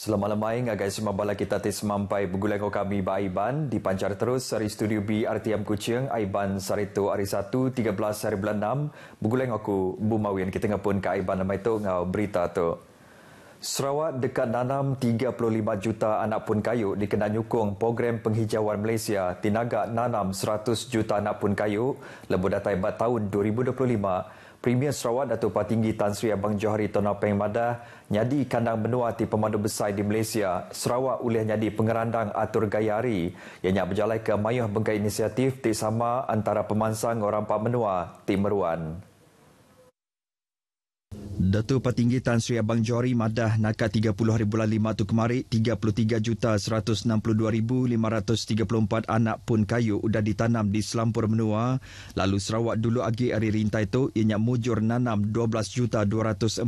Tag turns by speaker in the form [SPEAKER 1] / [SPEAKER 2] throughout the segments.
[SPEAKER 1] Selamat malam ngagai semua bala kita sampai bergulang kami ba Aiban dipancar terus dari studio B RTM Kuching Aiban Sarito hari 1 13 hari bulan 6 bergulang aku Bumawian kita ngapun ke Aiban nama itu ngau berita tu. Sarawak dekat nanam 35 juta anak pun kayu dikena nyukung program penghijauan Malaysia tinaga nanam 100 juta anak pun kayu lebu datai bat tahun 2025. Premier Sarawak Datuk Patinggi Tan Sri Abang Johari Tonapeng Madah nyadi kandang benua ti pemandu besar di Malaysia. Sarawak ulih nyadi pengerandang atur gaya hari yang berjalan ke mayuh bengkai inisiatif ti sama antara pemansang orang Pak Menua ti Meruan. Datuk Patinggi Tan Sri Abang Johari Madah nakat 30 hari bulan 5 tu kemari 33,162,534 anak pun kayu udah ditanam di Selampur Menua. Lalu Sarawak dulu agi hari rintai tu ianya mujur nanam 12,247,202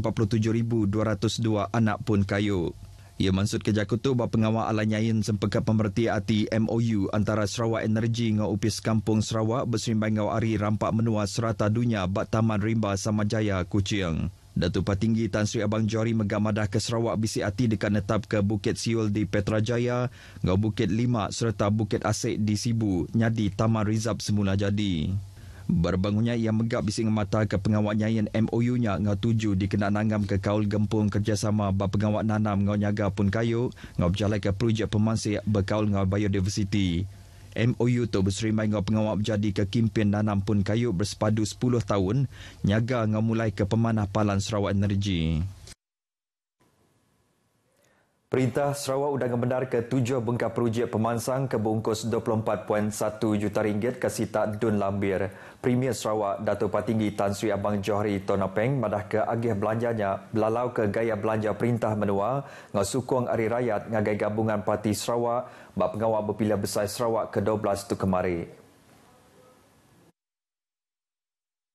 [SPEAKER 1] anak pun kayu. Ia maksud kerja kutu bahawa pengawal alanyain sempeka pemerti ati MOU antara Sarawak Energy dengan Upis Kampung Sarawak berserimbang ngau ari rampak menua serata dunia bak Taman Rimba Samajaya Kuching. Datuk Patinggi Tan Sri Abang Johari megamadah ke Sarawak bisi ati dekat netap ke Bukit Siul di Petrajaya, ngau Bukit Lima serta Bukit Asik di Sibu, nyadi Taman Rizab semula jadi. Berbangunnya ia megap bisi ngemata ke pengawal nyayan MOU-nya ngau tuju dikena nanggam ke kaul gempung kerjasama bak pengawal nanam ngau nyaga pun kayu, ngau berjalan ke projek pemansik berkaul ngau biodiversity. MOU tu berserimbang ngau pengawal berjadi ke kimpin nanam pun kayu bersepadu 10 tahun, nyaga ngau mulai ke pemanah palan Sarawak Energy. Perintah Sarawak udang benar ke 7 bengkak projek pemansang ke bungkus 24.1 juta ringgit ke Sita Dun Lambir. Premier Sarawak Datuk Patinggi Tan Sri Abang Johari Tonapeng madah ke agih belanjanya belalau ke gaya belanja perintah menua ngau sukong Ari Rakyat ngagai gabungan Parti Sarawak bak pengawal berpilihan besar Sarawak ke-12 tu kemari.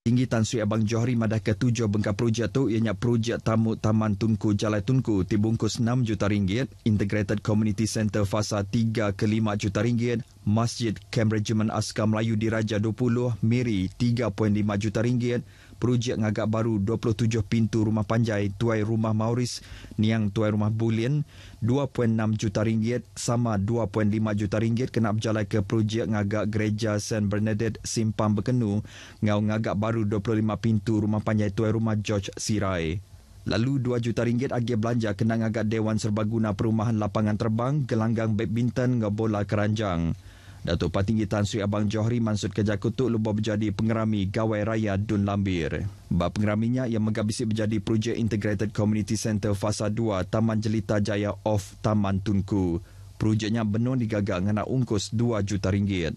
[SPEAKER 1] Tinggi Tan Sri Abang Johari madah ke 7 bengkak projek tu ianya projek tamu Taman Tunku Jalai Tunku dibungkus 6 juta ringgit, Integrated Community Centre fasa 3 ke 5 juta ringgit, Masjid Camp Regiment Askar Melayu Diraja 20 Miri 3.5 juta ringgit, projek ngagak baru 27 pintu rumah panjai Tuai Rumah Mauris Niang Tuai Rumah Bulin 2.6 juta ringgit sama 2.5 juta ringgit kena berjalan ke projek ngagak Gereja Saint Bernadette Simpang Bekenu ngau ngagak baru 25 pintu rumah panjai Tuai Rumah George Sirai. Lalu 2 juta ringgit agi belanja kena ngagak Dewan Serbaguna Perumahan Lapangan Terbang gelanggang badminton ngau bola keranjang. Datuk Patinggi Tan Sri Abang Johari maksud kerja kutuk lupa berjadi pengerami Gawai Raya Dun Lambir. Bab pengeraminya yang megabisi berjadi projek Integrated Community Centre fasa 2 Taman Jelita Jaya Off Taman Tunku. Projeknya benar digagak ngana ungkus 2 juta ringgit.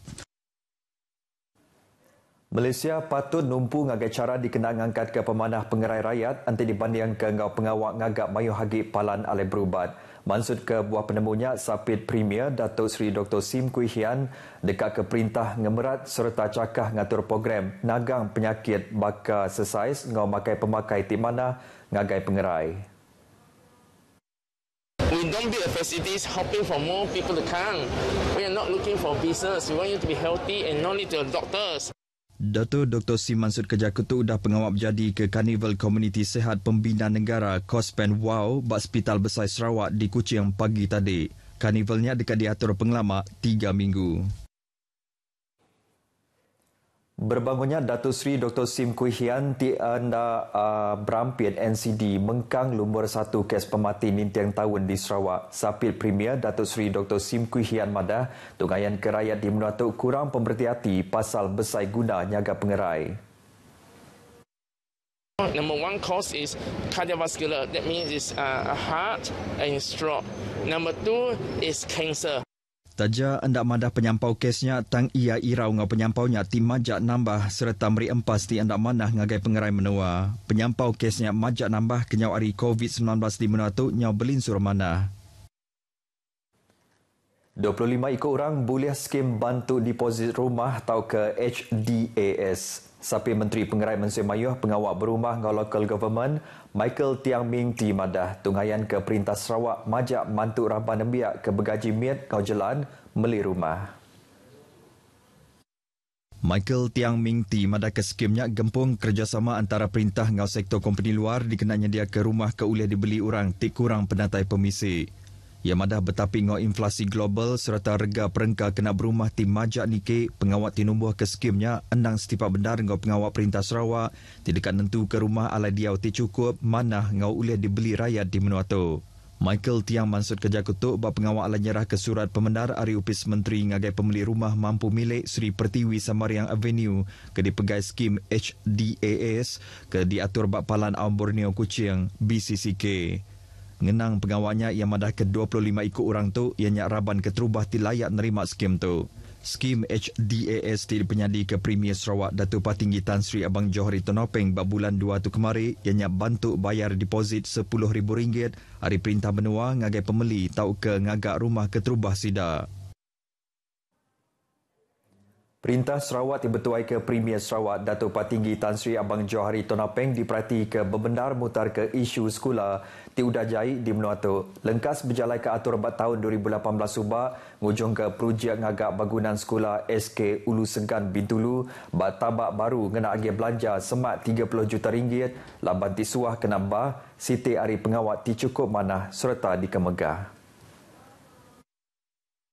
[SPEAKER 1] Malaysia patut numpu ngagai cara dikena ngangkat ke pemanah pengerai rakyat anti dibanding ke ngau pengawak ngagak mayu hagi palan alai berubat. Maksud ke buah penemunya Sapit Premier Datuk Seri Dr. Sim Kui Hian dekat ke perintah ngemerat serta cakah ngatur program nagang penyakit baka sesais ngau makai pemakai di mana ngagai pengerai.
[SPEAKER 2] We don't build facilities hoping for more people to come. We are not looking for business. We want you to be healthy and not need to doctors.
[SPEAKER 1] Datuk Dr. Sim Mansud Kerja Kutu udah pengawal berjadi ke Karnival Komuniti Sehat Pembina Negara Kospen Wow bak Hospital Besar Sarawak di Kuching pagi tadi. Karnivalnya dekat diatur pengelama 3 minggu. Berbangunnya Datuk Seri Dr. Sim Kui Hian ti anda berampit NCD mengkang lumur 1 kes pemati nintiang tahun di Sarawak. Sapit Premier Datuk Seri Dr. Sim Kui Hian madah tungayan ke rakyat di menuatuk kurang pemberhati pasal besai guna nyaga pengerai.
[SPEAKER 2] Number one cause is cardiovascular. That means it's a heart and stroke. Number two is cancer.
[SPEAKER 1] Taja anda madah penyampau kesnya tang ia irau ngau penyampaunya tim majak nambah serta meri empas ti anda manah ngagai pengerai menua. Penyampau kesnya majak nambah kenyau ari COVID-19 di menua tu nyau belinsur manah. 25 ekor orang boleh skim bantu deposit rumah atau ke HDAS. Sapi Menteri Pengerai Mansur Mayuh pengawal berumah ngau local government Michael Tiang Ming Ti madah tunghayan ke Perintah Sarawak majak mantu Rabban Nembiak ke bergaji miat ngau jelan meli rumah. Michael Tiang Ming Ti madah ke skimnya gempung kerjasama antara perintah ngau sektor company luar dikenanya dia ke rumah ke ulih dibeli orang tik kurang penatai pemisi. Ia madah betapi ngau inflasi global serta rega perengka kena berumah tim majak Nikkei, pengawat tinumbuh ke skimnya endang setipak benar ngau pengawat Perintah Sarawak tidak nentu ke rumah alai diau ti cukup manah ngau ulih dibeli rakyat di menua tu. Michael Tiang Mansud Kerja Kutuk bab pengawal ala nyerah ke surat pembenar Ari Upis Menteri ngagai pembeli rumah mampu milik Sri Pertiwi Samariang Avenue ke dipegai skim HDAS ke diatur bab Palan Awam Borneo Kuching BCCK. Ngenang pengawalnya yang madah ke 25 ikut orang tu ianya raban keterubah ti layak nerima skim tu. Skim HDAS ti penyadi ke Premier Sarawak Datuk Patinggi Tan Sri Abang Johari Tonopeng bab bulan 2 tu kemari ianya bantu bayar deposit RM10,000 hari perintah benua ngagai pembeli tau ke ngagak rumah keterubah sida. Perintah Sarawak dibetuai ke Premier Sarawak Datuk Patinggi Tan Sri Abang Johari Tonopeng diperhati ke bebenar mutar ke isu sekolah ti Udajai di menua tu. Lengkas berjalai ke atur bat tahun 2018 subak ngujung ke projek ngagak bangunan sekolah SK Ulu Sengkan Bintulu bat tabak baru ngena agi belanja semat RM30 juta laban ti suah kena bah Siti Ari pengawat ti cukup manah serta dikemegah.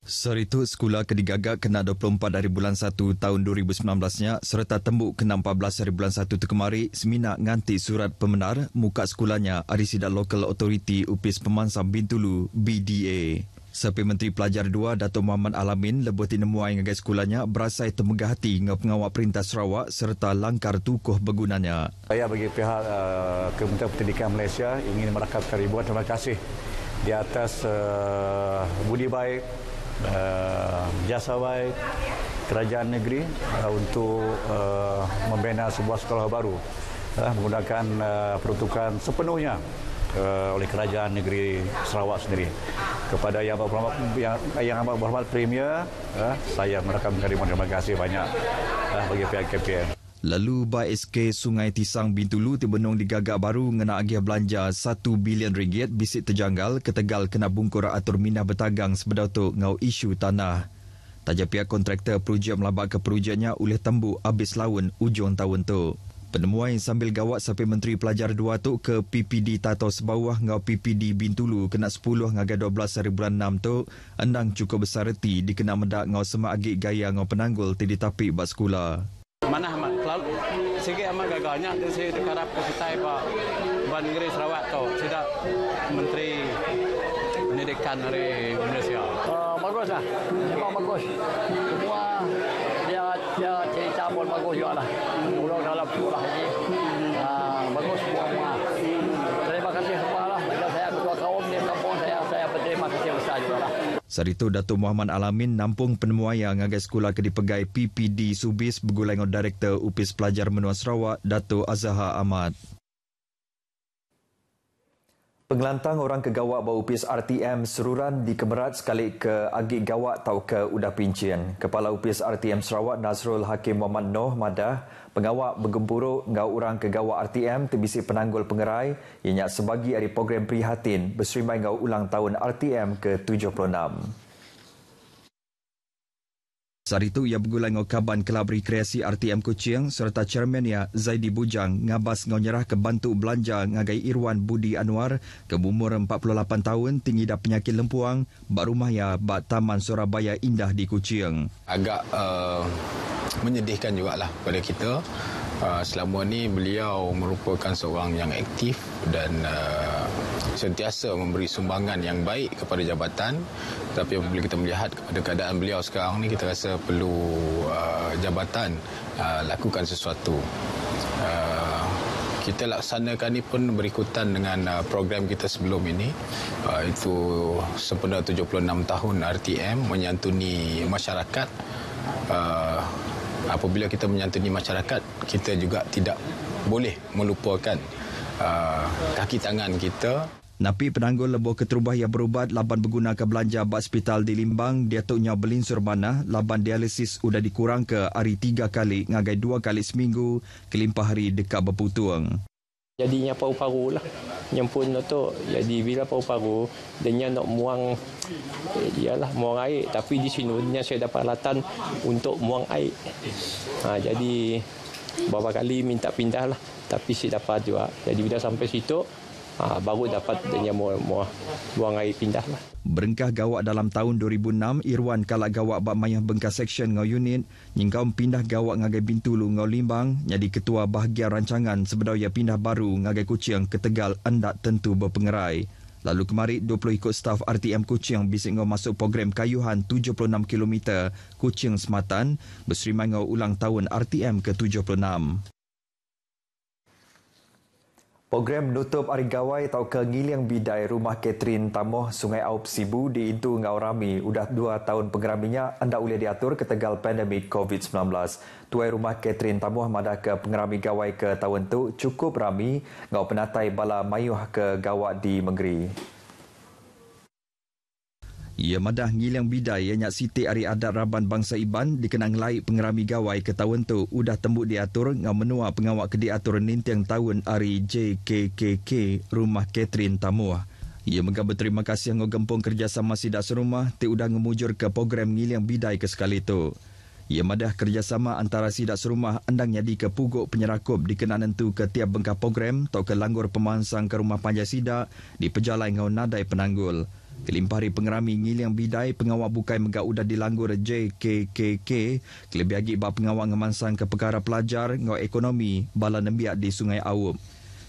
[SPEAKER 1] Seritu sekolah kedigagak kena 24 dari bulan 1 tahun 2019-nya serta tembuk kena 14 dari bulan 1 tu kemari semina nganti surat pembenar muka sekolahnya Ari Sidak Local Authority Upis Pemansam Bintulu BDA. Sepi Menteri Pelajar 2 Datuk Muhammad Alamin lebih tinemuai ngagai sekolahnya berasai temegah hati ngau pengawal Perintah Sarawak serta langkar tukuh bergunanya.
[SPEAKER 3] Saya bagi pihak Kementerian Pendidikan Malaysia ingin merakatkan ribuan terima kasih di atas budi baik, jasa baik kerajaan negeri untuk membina sebuah sekolah baru menggunakan peruntukan sepenuhnya oleh kerajaan negeri Sarawak sendiri. Kepada yang amat berhormat Premier, saya merakatkan ribuan terima kasih banyak bagi pihak KPM.
[SPEAKER 1] Lalu ba SK Sungai Tisang Bintulu tibenung digagak baru ngena agiah belanja RM1 bilion bisik terjanggal ke Tegal kena bungkur atur minah bertagang sebedau tu ngau isu tanah. Taja pihak kontraktor projek melabak ke projeknya oleh tembuk habis laun ujung tahun tu. Penemuan sambil gawat sampai Menteri Pelajar 2 tu ke PPD Tatau Sebawah ngau PPD Bintulu kena 10 ngagai 12 hari bulan 6 tu endang cukup besar reti dikena medak ngau semak agik gaya ngau penanggul ti ditapik bak sekolah.
[SPEAKER 4] Mana amat lalu sikit amat gagalnya tu saya dekarap ke kita Pak Ban Negeri Sarawak tu sudah Menteri Pendidikan dari Malaysia.
[SPEAKER 5] Baguslah, memang bagus. Semua dia cerita pun bagus juga lah. Ulang dalam sekolah ini bagus semua. Terima kasih semua lah. Saya ketua kaum di kampung saya berterima kasih besar juga lah.
[SPEAKER 1] Saritu Datuk Muhammad Alamin nampung penemuan ngagai sekolah ke dipegai PPD Subis bergulai dengan Direktur Upis Pelajar Menua Sarawak Datuk Azhar Ahmad. Pengelantang orang kegawat bau Upis RTM Seruran di Kemerat sekali ke Agik Gawat tau ke Udah Pincian. Kepala Upis RTM Sarawak Nazrul Hakim Muhammad Noh madah pengawat bergempuruk ngau orang kegawat RTM terbisi penanggul pengerai ianya sebagi dari program prihatin berserimai ngau ulang tahun RTM ke-76. Saat itu ia bergulai ngau Kaban Kelab Rekreasi RTM Kuching serta chairmannya Zaidi Bujang ngabas ngau nyerah ke bantu belanja ngagai Irwan Budi Anwar ke umur 48 tahun tinggi dah penyakit lempuang bak rumah ya bak Taman Surabaya Indah di Kuching.
[SPEAKER 6] Agak menyedihkan jugalah pada kita. Selama ni beliau merupakan seorang yang aktif dan sentiasa memberi sumbangan yang baik kepada jabatan. Tapi apabila kita melihat kepada keadaan beliau sekarang ni, kita rasa perlu jabatan lakukan sesuatu. Kita laksanakan ni pun berikutan dengan program kita sebelum ini, itu sempena 76 tahun RTM menyantuni masyarakat. Apabila kita menyantuni masyarakat, kita juga tidak boleh melupakan kaki tangan kita.
[SPEAKER 1] Napi penanggul lebuh keterubah yang berubat laban berguna ke belanja bak hospital di Limbang, dia tuknya belinsur banah laban dialisis sudah dikurang ke hari 3 kali ngagai 2 kali seminggu kelimpah hari dekat berputuang.
[SPEAKER 5] Jadinya paru-paru lah. Nyempun tu jadi bila paru-paru dia nak muang muang air, tapi di sini saya dapat alatan untuk muang air. Jadi beberapa kali minta pindah lah, tapi saya dapat juga. Jadi bila sampai situ
[SPEAKER 7] baru dapat dia buang air pindah lah.
[SPEAKER 1] Berengkah gawak dalam tahun 2006, Irwan kalak gawak bak mayah bengkah seksyen ngau unit, nyingkau pindah gawak ngagai Bintulu ngau Limbang, jadi ketua bahagian rancangan sebedau ia pindah baru ngagai Kuching ke Tegal andak tentu berpengerai. Lalu kemari 20 ikut staf RTM Kuching bisik ngau masuk program kayuhan 76 km Kuching Sematan, berserimai ngau ulang tahun RTM ke-76. Program nutup hari gawai atau kengiliang bidai rumah Catherine Tamoh Sungai Aup Sibu di Intu Ngau Rami udah 2 tahun pengeraminya anda boleh diatur ke tegal pandemik COVID-19. Tuai rumah Catherine Tamoh madah ke pengerami gawai ke tahun tu cukup rami ngau penatai bala mayuh ke gawak di Menggeri. Ia madah ngiliang bidai ianya Siti Ari Adat Raban Bangsa Iban dikenang laik pengerami gawai ke tahun tu udah tembuk diatur ngau menua pengawak ke diatur nintiang tahun Ari JKKK rumah Catherine Tamuah. Ia mengabar terima kasih ngau gempung kerjasama sidak serumah ti udah ngemujur ke program ngiliang bidai ke sekali tu. Ia madah kerjasama antara sidak serumah andang jadi ke puguk penyerakup dikenal nentu ke tiap bengkah program atau ke langgur pemansang ke rumah panjai sidak di pejalai ngau nadai penanggul. Kelimpari pengerami ngiliang bidai pengawal bukai megak udah dilanggur JKKK kelebih lagi bak pengawal ngemansang ke perkara pelajar ngau ekonomi bala nembiak di Sungai Awum.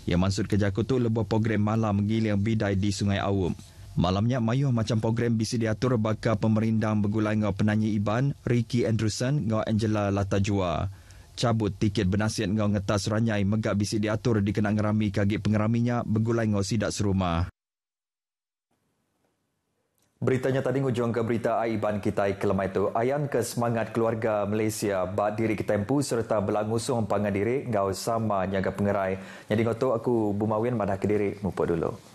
[SPEAKER 1] Yang maksud kerja kutu lebuh program malam ngiliang bidai di Sungai Awum. Malamnya mayuh macam program bisi diatur bakal pemerindang bergulai ngau penyanyi Iban Ricky Anderson ngau Angela Latajua. Cabut tiket bernasihat ngau ngetas ranyai megak bisi diatur dikenang ngerami kagik pengeraminya bergulai ngau sidak serumah. Beritanya tadi ngujung ke berita Aiban Kitai kelemai itu. Ayan ke semangat keluarga Malaysia bak diri ke tempu serta belangusung pangan diri ngau sama nyaga pengerai. Jadi ngoto aku Bumawin madah ke diri mumpuk dulu.